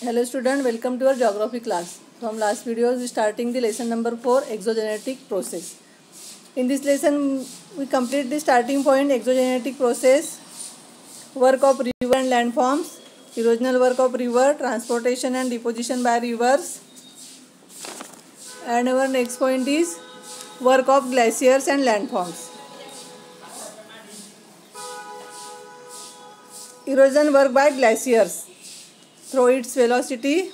Hello student, welcome to our geography class. From last video we starting the lesson number 4, exogenetic process. In this lesson we complete the starting point, exogenetic process, work of river and landforms, erosional work of river, transportation and deposition by rivers, and our next point is work of glaciers and landforms. Erosion work by glaciers through its velocity,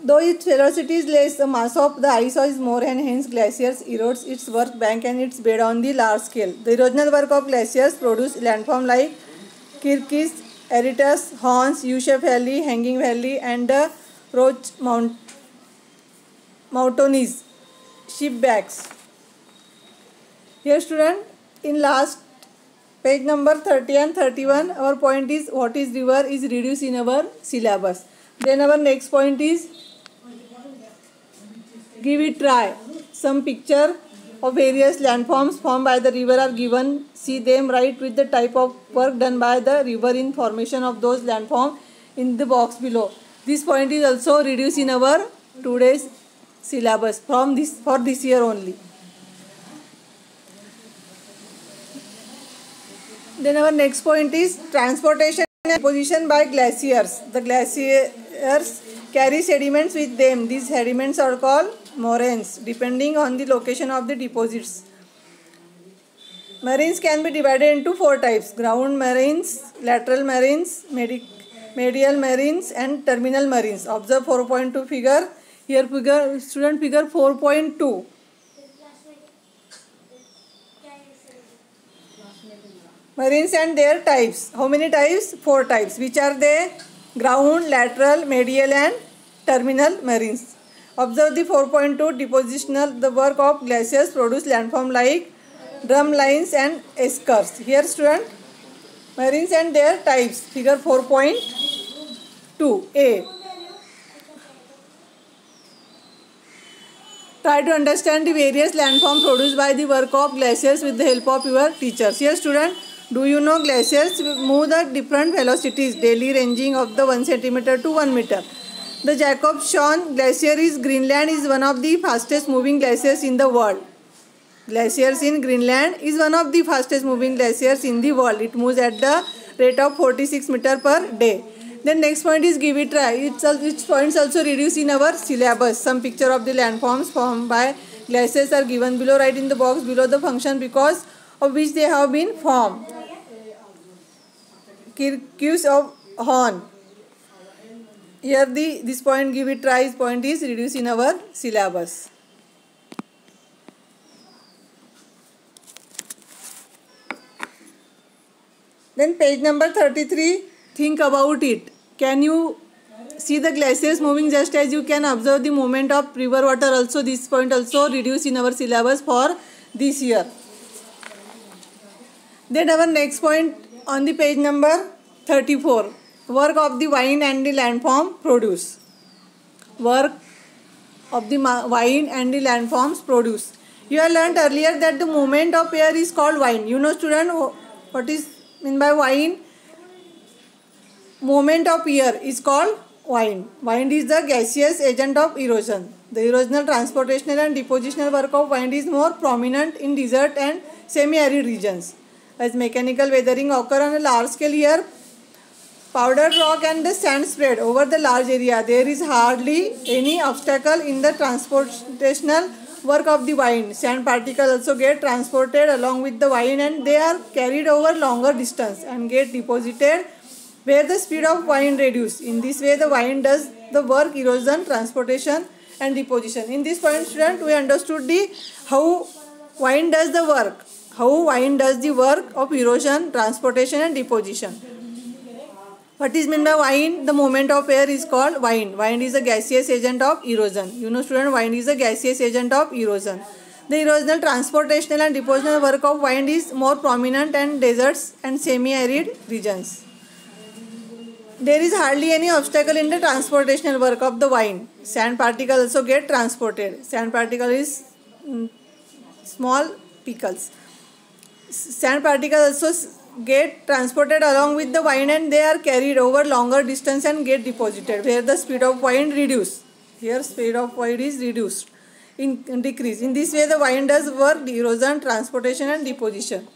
though its velocity is less, the mass of the ice is more and hence glaciers erodes its work bank and its bed on the large scale. The erosional work of glaciers produce landform like Kirkis, Eritas, Horns, U-shaped valley, Hanging Valley, and the Roche Mountains shipbacks. Here student, in last page number 30 and 31, our point is what is river is reduced in our syllabus. Then our next point is give it try. Some picture of various landforms formed by the river are given. See them, write with the type of work done by the river in formation of those landforms in the box below. This point is also reduced in our today's syllabus for this year only. Then our next point is transportation and deposition by glaciers. The glaciers carry sediments with them. These sediments are called moraines depending on the location of the deposits. Moraines can be divided into 4 types: ground moraines, lateral moraines, medial moraines, and terminal moraines. Observe 4.2 figure. Here figure 4.2. Moraines and their types. How many types? 4 types. Which are they? Ground, lateral, medial, and terminal moraines. Observe the 4.2 depositional. The work of glaciers produce landform like drum lines and eskers. Here student, moraines and their types. Figure 4.2a. Try to understand the various landforms produced by the work of glaciers with the help of your teachers. Here student, do you know glaciers move at different velocities daily ranging of the 1 centimeter to 1 meter. The Jacobson Glacier in Greenland is one of the fastest moving glaciers in the world. Glaciers in Greenland is one of the fastest moving glaciers in the world. It moves at the rate of 46 meters per day. Then next point is give it try. Its points also reduced in our syllabus. Some picture of the landforms formed by glaciers are given below. Write in the box below the function because of which they have been formed. Kirkis of Horn. Here this point give it try. Point is reduced in our syllabus. Then page number 33. Think about it. Can you see the glaciers moving just as you can observe the movement of river water also? This point also reduced in our syllabus for this year. Then our next point on the page number 34. Work of the vine and the landform produce. Work of the vine and the landforms produce. You have learnt earlier that the movement of air is called vine. You know student what is meant by vine? Movement of air is called wind. Wind is the gaseous agent of erosion. The erosional, transportational and depositional work of wind is more prominent in desert and semi-arid regions. As mechanical weathering occur on a large scale here, powdered rock and the sand spread over the large area. There is hardly any obstacle in the transportational work of the wind. Sand particles also get transported along with the wind and they are carried over longer distance and get deposited where the speed of wind reduces. In this way, the wind does the work, erosion, transportation and deposition. In this point, student, we understood how wind does the work. How wind does the work of erosion, transportation and deposition. What is meant by wind? The movement of air is called wind. Wind is a gaseous agent of erosion. You know student, wind is a gaseous agent of erosion. The erosional, transportational and depositional work of wind is more prominent in deserts and semi-arid regions. There is hardly any obstacle in the transportational work of the wind. Sand particles also get transported. Sand particle is small pickles. Sand particles also get transported along with the wind, and they are carried over longer distance and get deposited where the speed of wind reduced. Here speed of wind is reduced, in decrease. In this way the wind does work: erosion, transportation and deposition.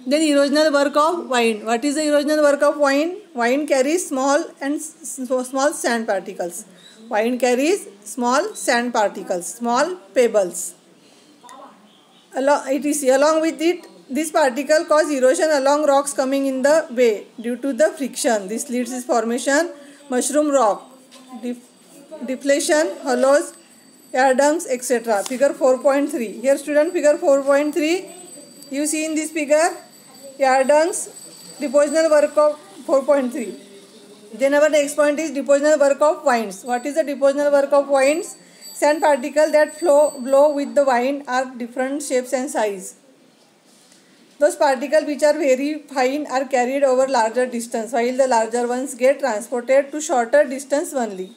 Then erosional work of wind. What is the erosional work of wind? Wind carries small sand particles. Wind carries small sand particles, small pebbles. Along with it, this particle cause erosion along rocks coming in the way due to the friction. This leads to formation mushroom rock, deflation, hollows, yardungs, etc. Figure 4.3. Here student, figure 4.3. You see in this figure yardungs, depositional work of 4.3. Then our next point is depositional work of winds. What is the depositional work of winds? Sand particles that blow with the wind are different shapes and size. Those particles which are very fine are carried over larger distance, while the larger ones get transported to shorter distance only.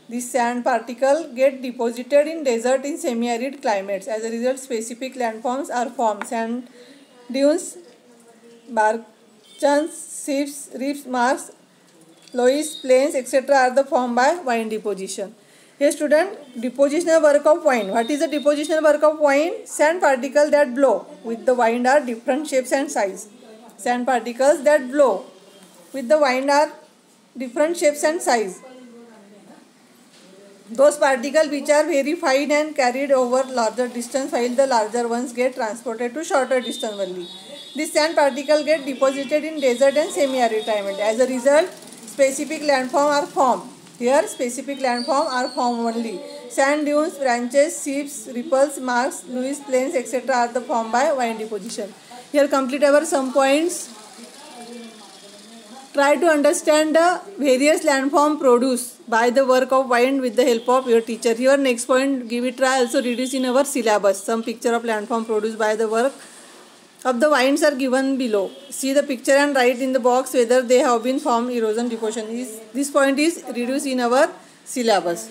These sand particles get deposited in desert in semi-arid climates. As a result, specific landforms are formed. Sand dunes, barchans, sieves, reefs, marks, loess, plains, etc. are the formed by wind deposition. Here student, depositional work of wind. What is the depositional work of wind? Sand particles that blow with the wind are different shapes and size. Sand particles that blow with the wind are different shapes and size. Those particles which are very fine and carried over larger distance, while the larger ones get transported to shorter distance only. These sand particles get deposited in desert and semi-arid climate. As a result, specific landforms are formed. Here specific landforms are formed only. Sand dunes, branches, sieves, ripples, marks, loess, plains, etc. are the formed by wind deposition. Here complete our some points. Try to understand the various landforms produced by the work of wind with the help of your teacher. Here next point, give it try, also reduce in our syllabus. Some picture of landform produced by the work of the winds are given below. See the picture and write in the box whether they have been formed, erosion, deposition. This point is reduced in our syllabus.